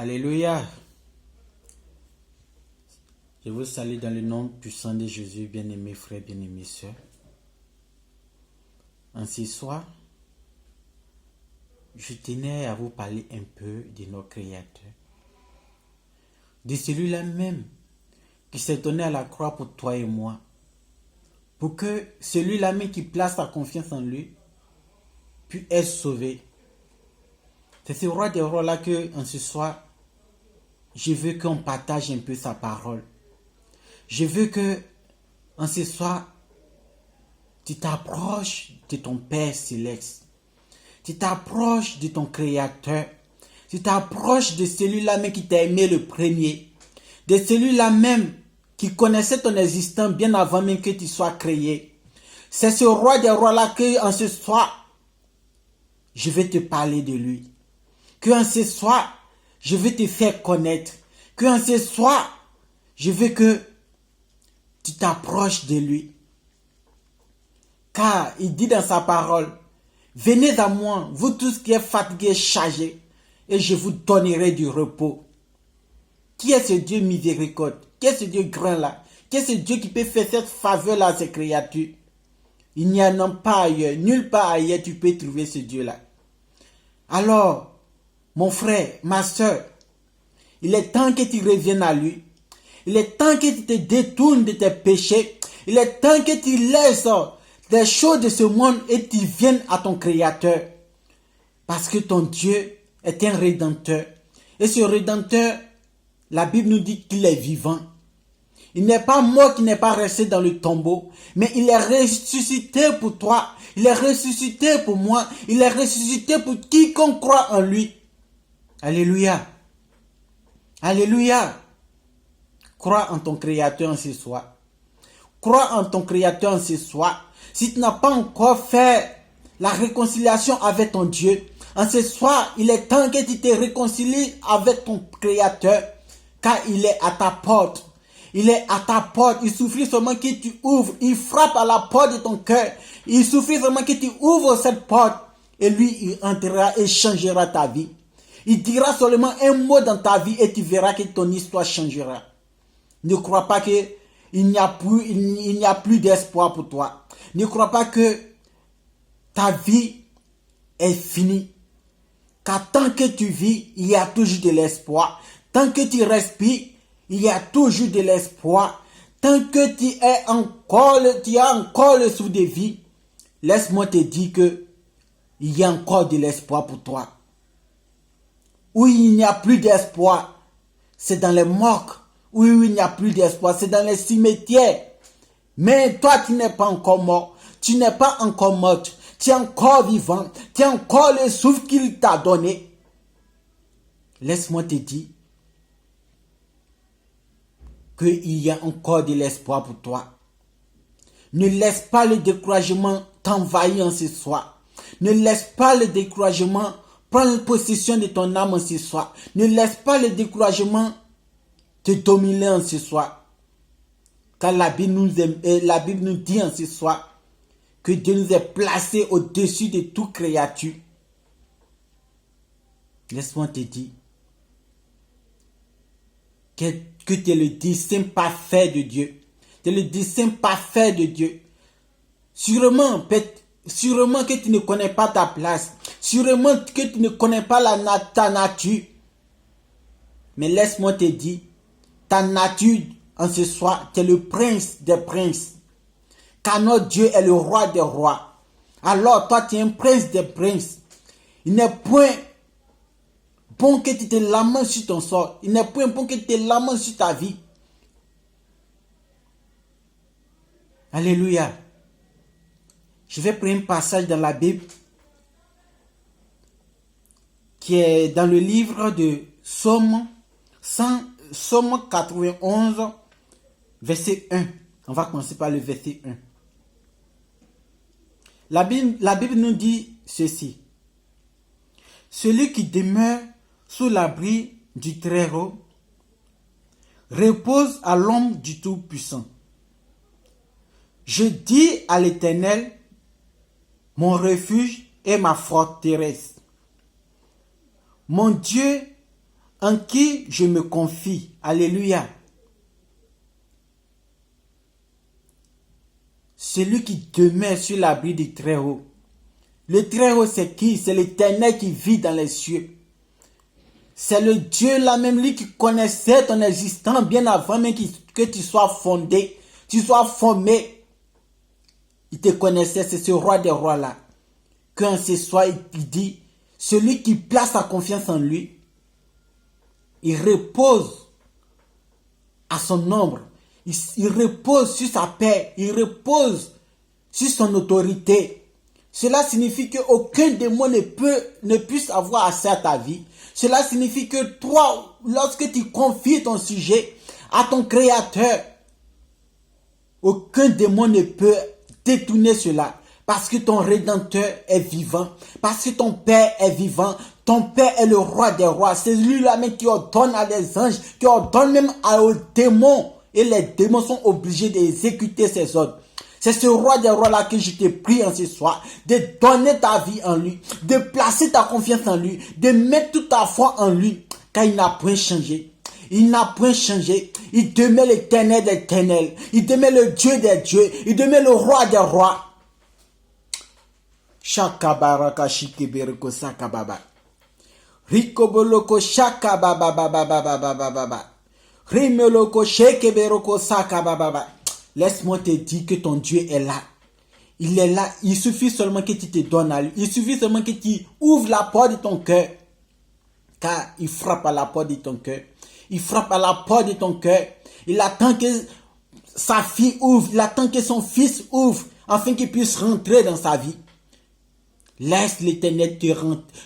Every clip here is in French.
Alléluia. Je vous salue dans le nom puissant de Jésus, bien-aimés frères, bien-aimés sœurs. En ce soir, je tenais à vous parler un peu de notre Créateur. De celui-là même qui s'est donné à la croix pour toi et moi. Pour que celui-là même qui place sa confiance en lui puisse être sauvé. C'est ce roi des rois là que, en ce soir, je veux qu'on partage un peu sa parole. Je veux que, en ce soir, tu t'approches de ton Père Céleste. Tu t'approches de ton Créateur. Tu t'approches de celui-là même qui t'a aimé le premier. De celui-là même qui connaissait ton existence bien avant même que tu sois créé. C'est ce roi des rois là que, en ce soir, je vais te parler de lui. Que en ce soir, je vais te faire connaître. Que en ce soir, je veux que tu t'approches de lui. Car il dit dans sa parole, venez à moi, vous tous qui êtes fatigués, chargés, et je vous donnerai du repos. Qui est ce Dieu miséricorde? Qui est ce Dieu grand là? Qui est ce Dieu qui peut faire cette faveur là à ses créatures? Il n'y en a pas ailleurs, nulle part ailleurs tu peux trouver ce Dieu là. Alors, mon frère, ma soeur, il est temps que tu reviennes à lui. Il est temps que tu te détournes de tes péchés. Il est temps que tu laisses des choses de ce monde et tu viennes à ton Créateur. Parce que ton Dieu est un Rédempteur. Et ce Rédempteur, la Bible nous dit qu'il est vivant. Il n'est pas mort, qui n'est pas resté dans le tombeau. Mais il est ressuscité pour toi. Il est ressuscité pour moi. Il est ressuscité pour quiconque croit en lui. Alléluia. Alléluia. Crois en ton Créateur en ce soir. Crois en ton Créateur en ce soir. Si tu n'as pas encore fait la réconciliation avec ton Dieu, en ce soir, il est temps que tu te réconcilies avec ton Créateur, car il est à ta porte. Il est à ta porte. Il suffit seulement que tu ouvres. Il frappe à la porte de ton cœur. Il suffit seulement que tu ouvres cette porte. Et lui, il entrera et changera ta vie. Il dira seulement un mot dans ta vie et tu verras que ton histoire changera. Ne crois pas qu'il n'y a plus d'espoir pour toi. Ne crois pas que ta vie est finie. Car tant que tu vis, il y a toujours de l'espoir. Tant que tu respires, il y a toujours de l'espoir. Tant que tu as encore le souffle de vie, laisse-moi te dire que il y a encore de l'espoir pour toi. Où il n'y a plus d'espoir, c'est dans les morgues. Où il n'y a plus d'espoir, c'est dans les cimetières. Mais toi, tu n'es pas encore mort. Tu n'es pas encore morte. Tu es encore vivant. Tu as encore le souffle qu'il t'a donné. Laisse-moi te dire qu'il y a encore de l'espoir pour toi. Ne laisse pas le découragement t'envahir en ce soir. Ne laisse pas le découragement prendre possession de ton âme en ce soir. Ne laisse pas le découragement te dominer en ce soir. Car la Bible nous dit en ce soir que Dieu nous est placé au-dessus de toute créature. Laisse-moi te dire que tu es le dessein parfait de Dieu. Tu es le dessein parfait de Dieu. Sûrement que tu ne connais pas ta place. Sûrement que tu ne connais pas ta nature. Mais laisse-moi te dire, ta nature en ce soir, tu es le prince des princes. Car notre Dieu est le roi des rois. Alors toi, tu es un prince des princes. Il n'est point bon que tu te lamentes sur ton sort. Il n'est point bon que tu te lamentes sur ta vie. Alléluia. Je vais prendre un passage dans la Bible qui est dans le livre de Somme 91, verset 1. On va commencer par le verset 1. La Bible nous dit ceci. Celui qui demeure sous l'abri du Très-Haut repose à l'ombre du Tout-Puissant. Je dis à l'Éternel, mon refuge et ma forteresse, mon Dieu en qui je me confie. Alléluia. Celui qui demeure sur l'abri du Très-Haut. Le Très-Haut, c'est qui? C'est l'Éternel qui vit dans les cieux. C'est le Dieu là même, lui qui connaissait ton existence bien avant même que tu sois fondé, tu sois formé. Il te connaissait, c'est ce roi des rois là. Quand ce soir, il dit, celui qui place sa confiance en lui, il repose à son ombre. Il repose sur sa paix. Il repose sur son autorité. Cela signifie qu'aucun démon ne puisse avoir accès à ta vie. Cela signifie que toi, lorsque tu confies ton sujet à ton Créateur, aucun démon ne peut détourner cela. Parce que ton Rédempteur est vivant. Parce que ton Père est vivant. Ton Père est le roi des rois. C'est lui-là même qui ordonne à des anges, qui ordonne même aux démons. Et les démons sont obligés d'exécuter ses ordres. C'est ce roi des rois-là que je te prie en ce soir, de donner ta vie en lui, de placer ta confiance en lui, de mettre toute ta foi en lui, car il n'a point changé. Il n'a point changé. Il demeure l'Éternel des éternels. Il demeure le Dieu des dieux. Il demeure le roi des rois. Shakabaraka shikibereko sakababa. Rikoboloko shakababababababababa. Rimeloko shekeberoko sakabababa. Laisse-moi te dire que ton Dieu est là. Il est là. Il suffit seulement que tu te donnes à lui. Il suffit seulement que tu ouvres la porte de ton cœur. Car il frappe à la porte de ton cœur. Il frappe à la porte de ton cœur. Il attend que sa fille ouvre. Il attend que son fils ouvre. Afin qu'il puisse rentrer dans sa vie. Laisse l'Éternel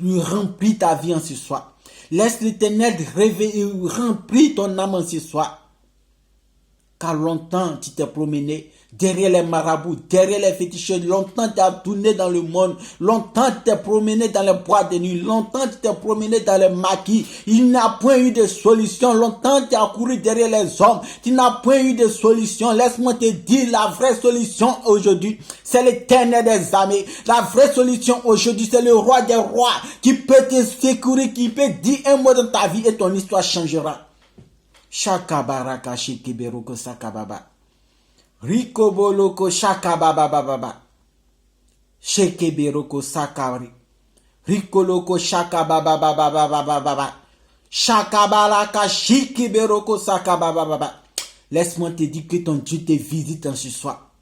lui remplir ta vie en ce soir. Laisse l'Éternel remplir ton âme en ce soir. Car longtemps tu t'es promené derrière les marabouts, derrière les féticheurs. Longtemps tu as tourné dans le monde. Longtemps tu t'es promené dans les bois de nuit. Longtemps tu t'es promené dans les maquis. Il n'a point eu de solution. Longtemps tu as couru derrière les hommes. Tu n'as point eu de solution. Laisse-moi te dire la vraie solution aujourd'hui. C'est l'Éternel des armées. La vraie solution aujourd'hui, c'est le roi des rois qui peut te secourir, qui peut dire un mot dans ta vie et ton histoire changera. Shakabaraka shikiberoko sakababa. Rikoboloko shakababababa. Shekeberoko sakabri. Rikoloko shakababababababa. Shakabaraka shikiberoko sakabababa. Laisse-moi te dire que ton Dieu te visite en ce soir.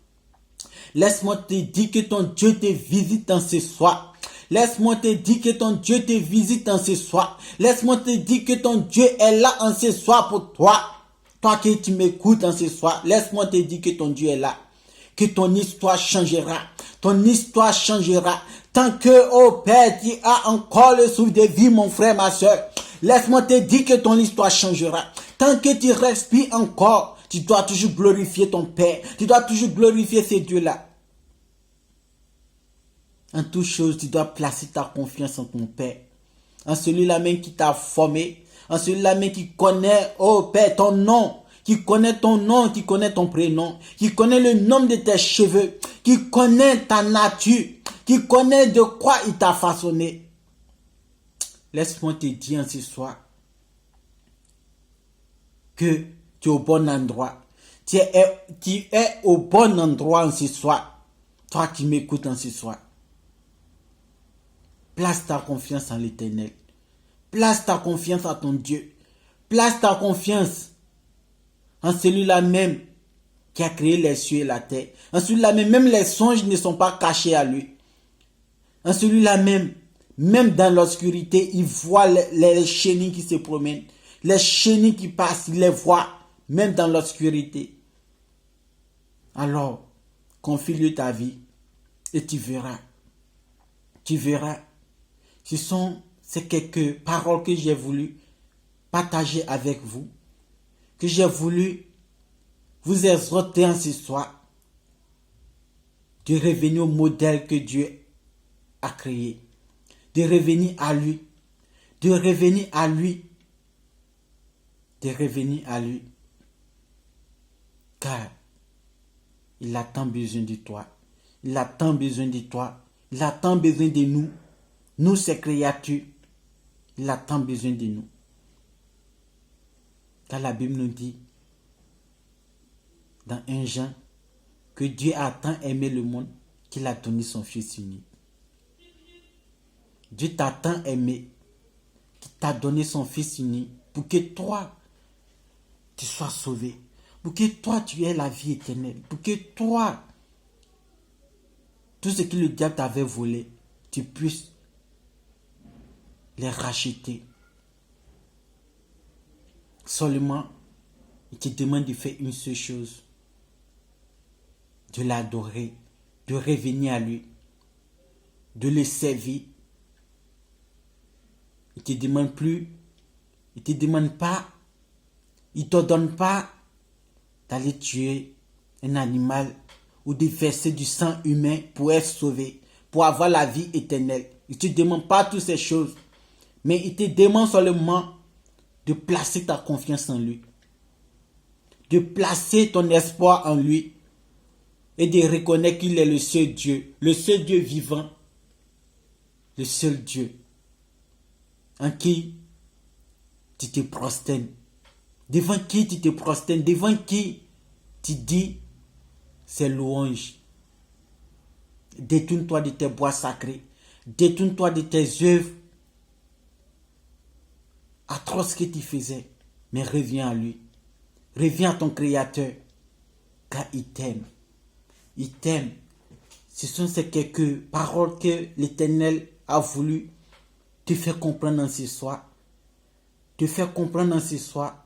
Laisse-moi te dire que ton Dieu te visite en ce soir. Laisse-moi te dire que ton Dieu te visite en ce soir. Laisse-moi te dire que ton Dieu est là en ce soir pour toi. Toi qui tu m'écoutes en ce soir, laisse-moi te dire que ton Dieu est là. Que ton histoire changera. Ton histoire changera. Tant que, oh Père, tu as encore le souffle de vie, mon frère, ma soeur. Laisse-moi te dire que ton histoire changera. Tant que tu respires encore, tu dois toujours glorifier ton Père. Tu dois toujours glorifier ces dieux-là. En toute chose, tu dois placer ta confiance en ton Père. En celui-là même qui t'a formé. En celui-là même qui connaît, oh Père, ton nom. Qui connaît ton nom, qui connaît ton prénom. Qui connaît le nombre de tes cheveux. Qui connaît ta nature. Qui connaît de quoi il t'a façonné. Laisse-moi te dire en ce soir que tu es au bon endroit. Tu es au bon endroit en ce soir. Toi qui m'écoutes en ce soir. Place ta confiance en l'Éternel. Place ta confiance à ton Dieu. Place ta confiance en celui-là même qui a créé les cieux et la terre. En celui-là même les songes ne sont pas cachés à lui. En celui-là même dans l'obscurité, il voit les chenilles qui se promènent. Les chenilles qui passent, il les voit, même dans l'obscurité. Alors, confie-lui ta vie et tu verras. Tu verras. C'est quelques paroles que j'ai voulu partager avec vous, que j'ai voulu vous exhorter en ce soir, de revenir au modèle que Dieu a créé, de revenir à lui, de revenir à lui, de revenir à lui, car il a tant besoin de toi, il a tant besoin de toi, il a tant besoin de nous. Nous, ces créatures, il a tant besoin de nous. Car la Bible nous dit dans 1 Jean que Dieu a tant aimé le monde qu'il a donné son Fils unique. Dieu t'a tant aimé qu'il t'a donné son Fils unique pour que toi, tu sois sauvé. Pour que toi, tu aies la vie éternelle. Pour que toi, tout ce que le diable t'avait volé, tu puisses les racheter. Seulement, il te demande de faire une seule chose. De l'adorer, de revenir à lui, de le servir. Il te demande plus, il te demande pas, il te donne pas d'aller tuer un animal ou de verser du sang humain pour être sauvé, pour avoir la vie éternelle. Il te demande pas toutes ces choses, mais il te demande seulement de placer ta confiance en lui, de placer ton espoir en lui et de reconnaître qu'il est le seul Dieu vivant, le seul Dieu en qui tu te prosternes, devant qui tu te prosternes, devant qui tu dis ses louanges. Détourne-toi de tes bois sacrés, détourne-toi de tes œuvres atroces que tu faisais, mais reviens à lui, reviens à ton Créateur, car il t'aime. Il t'aime. Ce sont ces quelques paroles que l'Éternel a voulu te faire comprendre en ce soir. Te faire comprendre en ce soir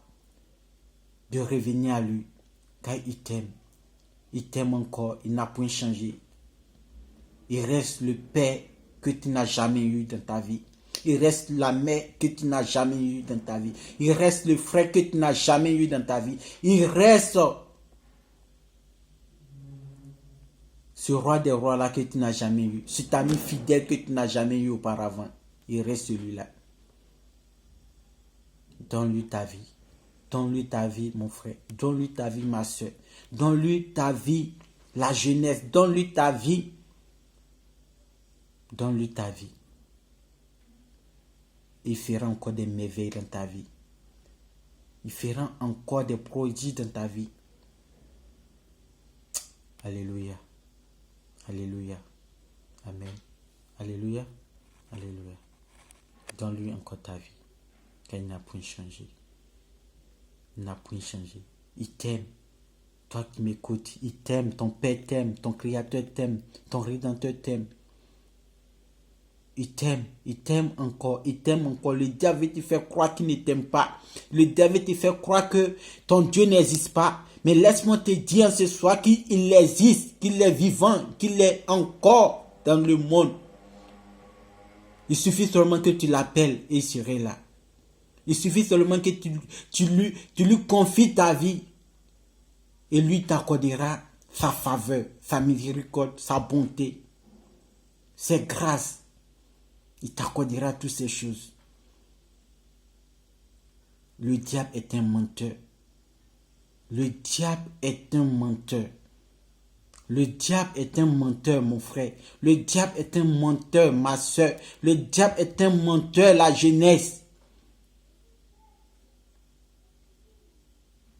de revenir à lui. Car il t'aime. Il t'aime encore. Il n'a point changé. Il reste le Père que tu n'as jamais eu dans ta vie. Il reste la mère que tu n'as jamais eu dans ta vie. Il reste le frère que tu n'as jamais eu dans ta vie. Il reste ce roi des rois là que tu n'as jamais eu. Cet ami fidèle que tu n'as jamais eu auparavant. Il reste celui-là. Donne-lui ta vie. Donne-lui ta vie, mon frère. Donne-lui ta vie, ma soeur. Donne-lui ta vie, la jeunesse. Donne-lui ta vie. Donne-lui ta vie. Il fera encore des merveilles dans ta vie. Il fera encore des prodiges dans ta vie. Alléluia. Alléluia. Amen. Alléluia. Alléluia. Donne-lui encore ta vie. Car il n'a point changé. Il n'a point changé. Il t'aime. Toi qui m'écoutes, il t'aime. Ton Père t'aime. Ton Créateur t'aime. Ton Rédempteur t'aime. Il t'aime encore, il t'aime encore. Le diable veut te faire croire qu'il ne t'aime pas. Le diable veut te faire croire que ton Dieu n'existe pas. Mais laisse-moi te dire ce soir qu'il existe, qu'il est vivant, qu'il est encore dans le monde. Il suffit seulement que tu l'appelles et il serait là. Il suffit seulement que tu lui confies ta vie. Et lui t'accordera sa faveur, sa miséricorde, sa bonté, ses grâces. Il t'accordera toutes ces choses. Le diable est un menteur. Le diable est un menteur. Le diable est un menteur, mon frère. Le diable est un menteur, ma soeur. Le diable est un menteur, la jeunesse.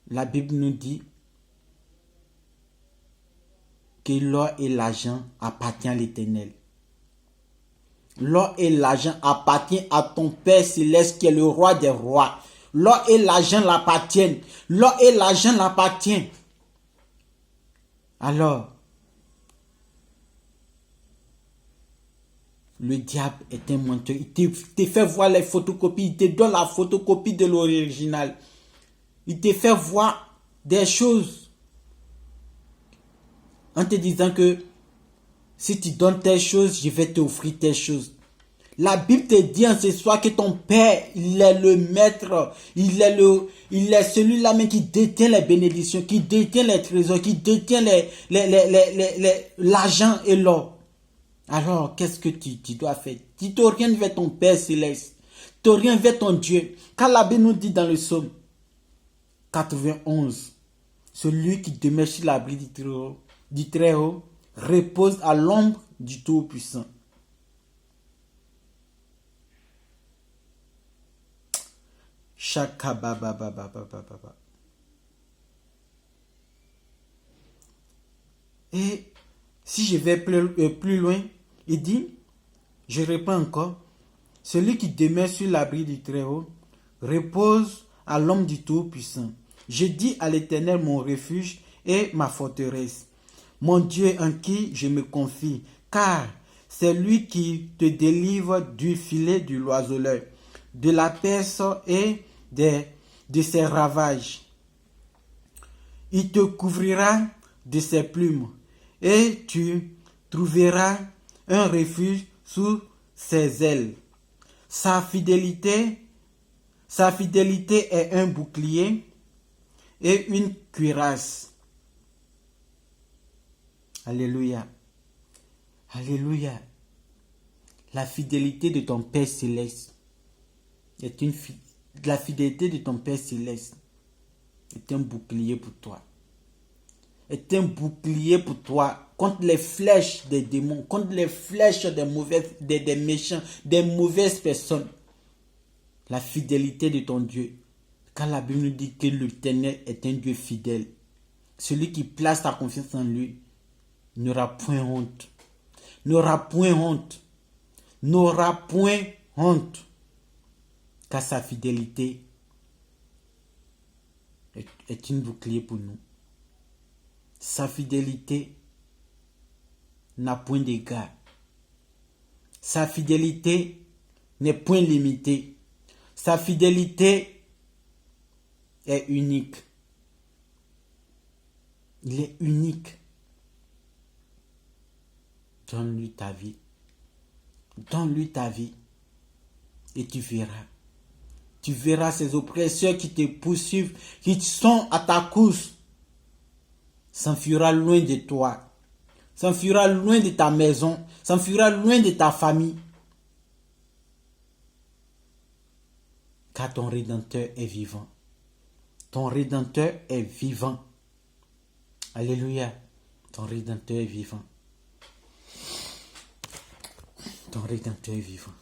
La Bible nous dit que l'or et l'argent appartiennent à l'Éternel. L'or et l'argent appartiennent à ton Père céleste qui est le roi des rois. L'or et l'argent l'appartiennent. L'or et l'argent l'appartiennent. Alors, le diable est un menteur. Il te fait voir les photocopies. Il te donne la photocopie de l'original. Il te fait voir des choses en te disant que si tu donnes telle chose, je vais t'offrir telle chose. La Bible te dit en ce soir que ton Père, il est le maître. Il est celui-là même qui détient les bénédictions, qui détient les trésors, qui détient l'argent et l'or. Alors, qu'est-ce que tu dois faire? Tu t'orientes vers ton Père céleste. Tu t'orientes vers ton Dieu. Car la Bible nous dit dans le psaume 91, celui qui demeure sur l'abri du Très-Haut repose à l'ombre du Tout-Puissant. Shakababababababa. Et si je vais plus loin, il dit, je reprends encore, celui qui demeure sur l'abri du Très-Haut repose à l'ombre du Tout-Puissant. Je dis à l'Éternel mon refuge et ma forteresse, mon Dieu en qui je me confie, car c'est lui qui te délivre du filet du l'oiseleur, de la peste et de ses ravages. Il te couvrira de ses plumes et tu trouveras un refuge sous ses ailes. Sa fidélité est un bouclier et une cuirasse. Alléluia. Alléluia. La fidélité de ton Père Céleste la fidélité de ton Père Céleste est un bouclier pour toi. Est un bouclier pour toi contre les flèches des démons, contre les flèches des méchants, des mauvaises personnes. La fidélité de ton Dieu. Quand la Bible nous dit que l'Éternel est un Dieu fidèle, celui qui place ta confiance en lui n'aura point honte. N'aura point honte. N'aura point honte. Car sa fidélité est une bouclier pour nous. Sa fidélité n'a point d'égard. Sa fidélité n'est point limitée. Sa fidélité est unique. Il est unique. Donne-lui ta vie. Donne-lui ta vie. Et tu verras. Tu verras ces oppresseurs qui te poursuivent, qui sont à ta course. S'enfuira loin de toi. S'enfuira loin de ta maison. S'enfuira loin de ta famille. Car ton Rédempteur est vivant. Ton Rédempteur est vivant. Alléluia. Ton Rédempteur est vivant. Ton Rédempteur est vivant.